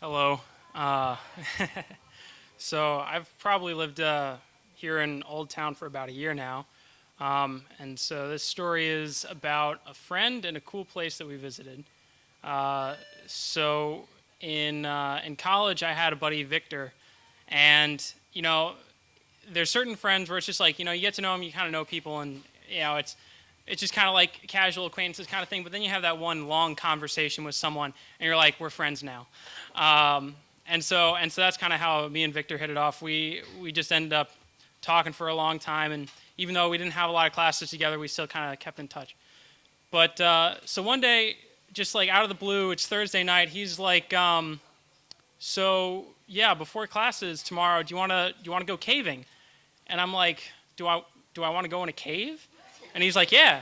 Hello. Uh, so I've probably lived here in Old Town for about a year now. And so this story is about a friend and a cool place that we visited. Uh, so in college, I had a buddy, Victor. And, there's certain friends where it's just like, you get to know them, you kind of know people, and, it's just kind of like casual acquaintances kind of thing. But then you have that one long conversation with someone, and you're like, we're friends now. Um, and so that's kind of how me and Victor hit it off. We just ended up talking for a long time, and even though we didn't have a lot of classes together, we still kind of kept in touch. But so one day, just like out of the blue, it's Thursday night. He's like, so yeah, before classes tomorrow, do you want to go caving? And I'm like, do I want to go in a cave? And he's like, yeah.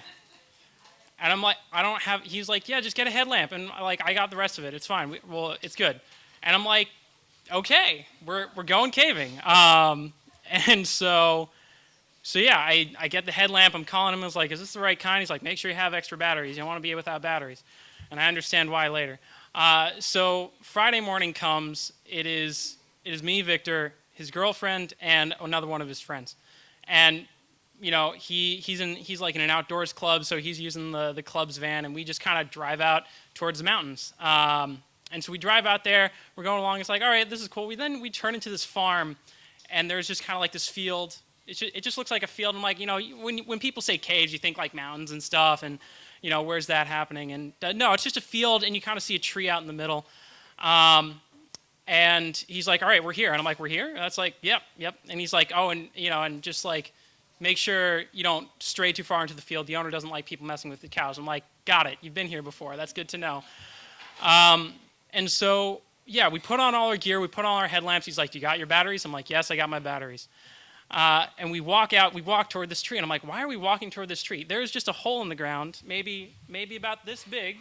And I'm like, I don't have. He's like, yeah, just get a headlamp, and like I got the rest of it. It's fine. Well, it's good. And I'm like, okay, we're going caving. And so yeah, I get the headlamp. I'm calling him. I was like, is this the right kind? He's like, make sure you have extra batteries. You don't want to be without batteries. And I understand why later. So Friday morning comes. It is me, Victor, his girlfriend, and another one of his friends. And he's like in an outdoors club, so he's using the club's van, and we just kind of drive out towards the mountains. And so we drive out there. We're going along. It's like, all right, this is cool. We turn into this farm, and there's just kind of like this field. It just looks like a field. I'm like, when people say caves, you think like mountains and stuff, and where's that happening? And no, it's just a field, and you kind of see a tree out in the middle. And he's like, all right, we're here. And I'm like, we're here? And that's like, yep, yep. And he's like, oh, and just like, make sure you don't stray too far into the field. The owner doesn't like people messing with the cows. I'm like, got it. You've been here before. That's good to know. And so, yeah, we put on all our gear. We put on our headlamps. He's like, you got your batteries? I'm like, yes, I got my batteries. And we walk out. We walk toward this tree. And I'm like, why are we walking toward this tree? There's just a hole in the ground, maybe about this big,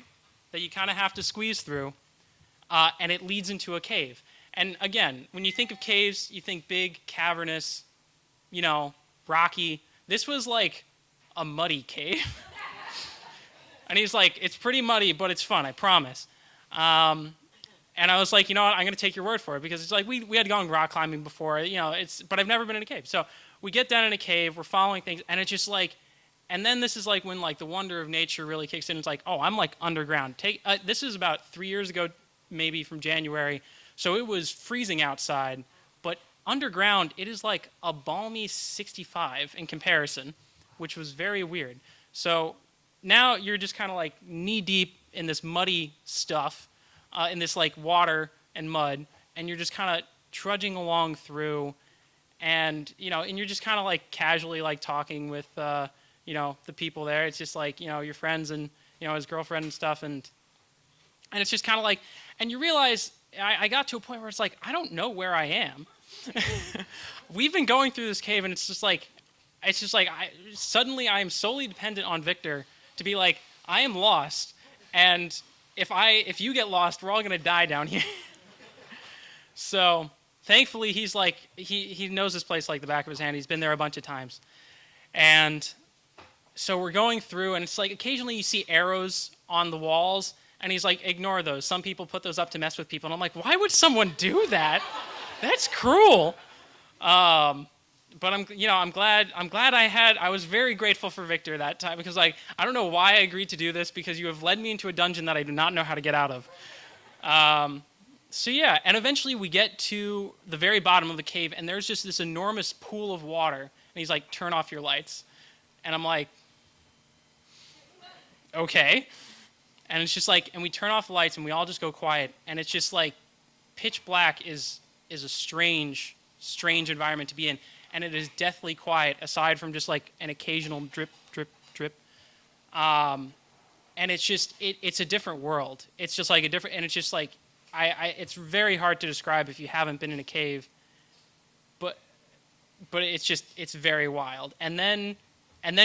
that you kind of have to squeeze through. And it leads into a cave. And again, when you think of caves, you think big, cavernous, rocky. This was like a muddy cave. And he's like, it's pretty muddy, but it's fun, I promise. And I was like, you know what, I'm going to take your word for it, because it's like we had gone rock climbing before, but I've never been in a cave. So we get down in a cave, we're following things, and it's just like, and then this is like when like the wonder of nature really kicks in. It's like, oh, I'm like underground. This is about 3 years ago, maybe from January. So it was freezing outside, but underground, it is like a balmy 65 in comparison, which was very weird. So now you're just kind of like knee deep in this muddy stuff, in this like water and mud, and you're just kind of trudging along through, and and you're just kind of like casually like talking with the people there. It's just like your friends and his girlfriend and stuff, and it's just kind of like, and you realize I got to a point where it's like I don't know where I am. We've been going through this cave, and it's just like suddenly I am solely dependent on Victor to be like, I am lost, and if you get lost, we're all gonna die down here. So thankfully, he's like he knows this place like the back of his hand. He's been there a bunch of times, and so we're going through, and it's like occasionally you see arrows on the walls, and he's like, ignore those. Some people put those up to mess with people, and I'm like, why would someone do that? That's cruel. But I'm glad I was very grateful for Victor that time, because like I don't know why I agreed to do this, because you have led me into a dungeon that I do not know how to get out of. So yeah, and eventually we get to the very bottom of the cave, and there's just this enormous pool of water, and he's like, turn off your lights, and I'm like, okay, and it's just like, and we turn off the lights, and we all just go quiet, and it's just like pitch black is a strange environment to be in, and it is deathly quiet aside from just like an occasional drip, drip, drip. And it's a different world. It's just like a different, and it's just like it's very hard to describe if you haven't been in a cave, but it's very wild. And then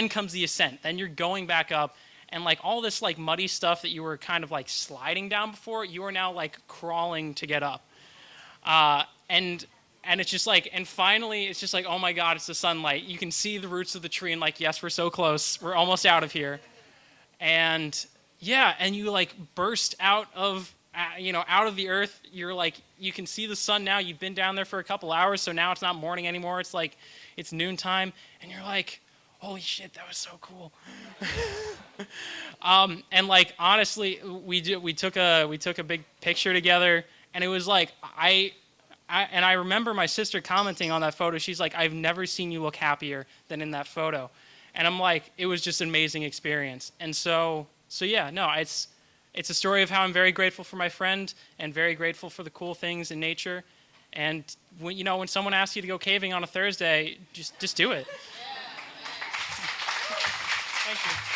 comes the ascent. Then you're going back up, and like all this like muddy stuff that you were kind of like sliding down before, you are now like crawling to get up. And it's just like, and finally it's just like, oh my God, it's the sunlight. You can see the roots of the tree, and like, yes, we're so close. We're almost out of here. And yeah, and you like burst out of out of the earth. You're like, you can see the sun now. You've been down there for a couple hours, so now it's not morning anymore. It's like, it's noontime, and you're like, holy shit, that was so cool. And like honestly, we took a big picture together, and it was like I remember my sister commenting on that photo. She's like, I've never seen you look happier than in that photo, and I'm like, it was just an amazing experience. And so yeah, no, it's a story of how I'm very grateful for my friend and very grateful for the cool things in nature. And when someone asks you to go caving on a Thursday, just do it. Thank you.